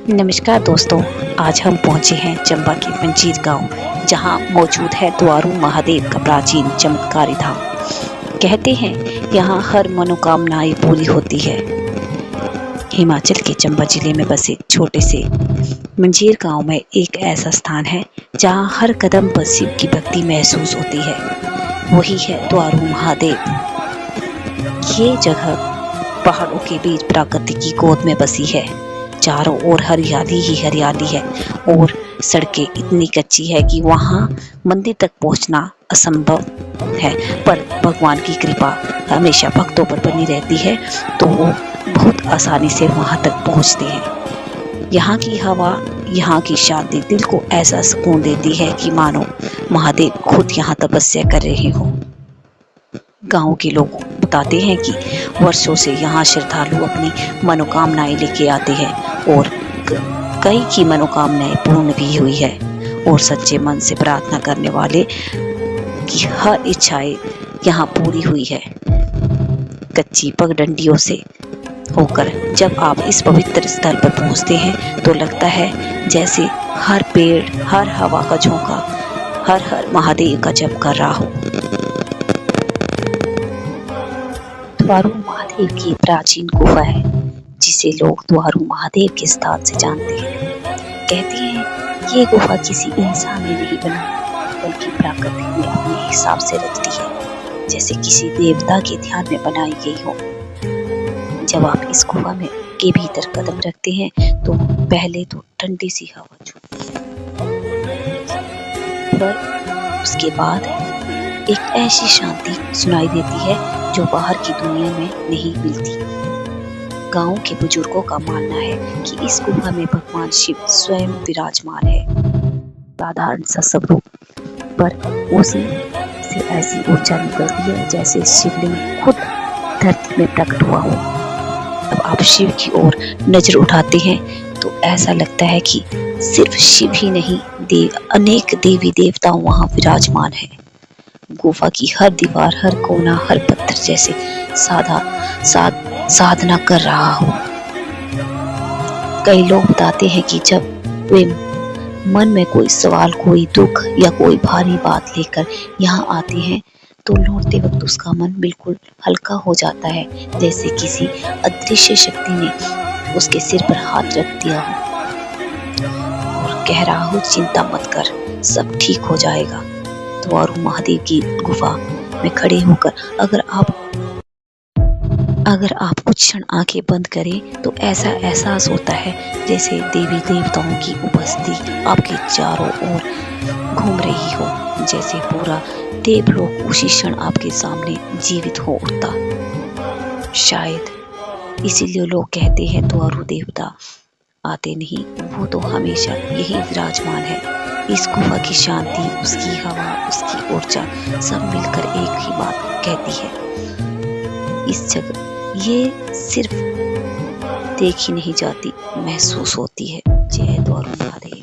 नमस्कार दोस्तों, आज हम पहुंचे हैं चंबा के मंजीर गांव, जहां मौजूद है द्वारू महादेव का प्राचीन चमत्कारी धाम। कहते हैं यहां हर मनोकामनाएं पूरी होती है। हिमाचल के चंबा जिले में बसे छोटे से मंजीर गांव में एक ऐसा स्थान है जहां हर कदम पर शिव की भक्ति महसूस होती है। वही है द्वारू महादेव। ये जगह पहाड़ों के बीच प्रकृति की गोद में बसी है। चारों ओर हरियाली ही हरियाली है और सड़कें इतनी कच्ची है कि वहां मंदिर तक पहुंचना असंभव है, पर भगवान की कृपा हमेशा भक्तों पर बनी रहती है, तो वो बहुत आसानी से वहां तक पहुंचते हैं। यहाँ की हवा, यहाँ की शांति दिल को ऐसा सुकून देती है कि मानो महादेव खुद यहाँ तपस्या कर रहे हो। गांव के लोग बताते हैं कि वर्षों से यहाँ श्रद्धालु अपनी मनोकामनाएं लेके आते हैं और कई की मनोकामनाएं पूर्ण भी हुई है और सच्चे मन से प्रार्थना करने वाले की हर इच्छाएं यहाँ पूरी हुई है। कच्ची पगडंडियों से होकर जब आप इस पवित्र स्थल पर पहुँचते हैं तो लगता है जैसे हर पेड़, हर हवा का झोंका हर हर महादेव का जप कर रहा हो। द्वारू महादेव की प्राचीन गुफा है जिसे लोग द्वारू महादेव के स्थान से जानते हैं। कहते हैं ये गुफा किसी इंसान ने नहीं बनाई, बल्कि प्रकृति ने अपने हिसाब से रच दी है, जैसे किसी देवता के ध्यान में बनाई गई हो। जब आप इस गुफा में के भीतर कदम रखते हैं तो पहले तो ठंडी सी हवा छूती है, पर उसके बाद एक ऐसी शांति सुनाई देती है जो बाहर की दुनिया में नहीं मिलती। गांव के बुजुर्गों का मानना है कि इस गुफा में भगवान शिव स्वयं विराजमान है। साधारण सा स्वरूप पर उसी से ऐसी ऊर्जा निकलती है जैसे शिवलिंग खुद धरती में प्रकट हुआ हो। जब आप शिव की ओर नजर उठाते हैं तो ऐसा लगता है कि सिर्फ शिव ही नहीं, अनेक देवी देवताओं वहां विराजमान है। गुफा की हर दीवार, हर कोना, हर पत्थर जैसे साधना कर रहा हो। कई लोग बताते हैं कि जब वे मन में कोई सवाल, कोई दुख या कोई भारी बात लेकर यहाँ आते हैं तो लौटते वक्त उसका मन बिल्कुल हल्का हो जाता है, जैसे किसी अदृश्य शक्ति ने उसके सिर पर हाथ रख दिया हो और कह रहा हो चिंता मत कर, सब ठीक हो जाएगा। द्वारू महादेव की गुफा में खड़े होकर अगर आप कुछ क्षण आंखें बंद करें तो ऐसा एहसास होता है जैसे देवी देवताओं की उपस्थिति आपके चारों ओर घूम रही हो, जैसे पूरा देवलोक उसी क्षण आपके सामने जीवित हो उठता। शायद इसीलिए लोग कहते हैं द्वारू देवता आते नहीं, वो तो हमेशा यही विराजमान है। इस गुफा की शांति, उसकी हवा, उसकी ऊर्जा सब मिलकर एक ही बात कहती है, इस जगह ये सिर्फ देखी नहीं जाती, महसूस होती है। जय द्वारू महादेव।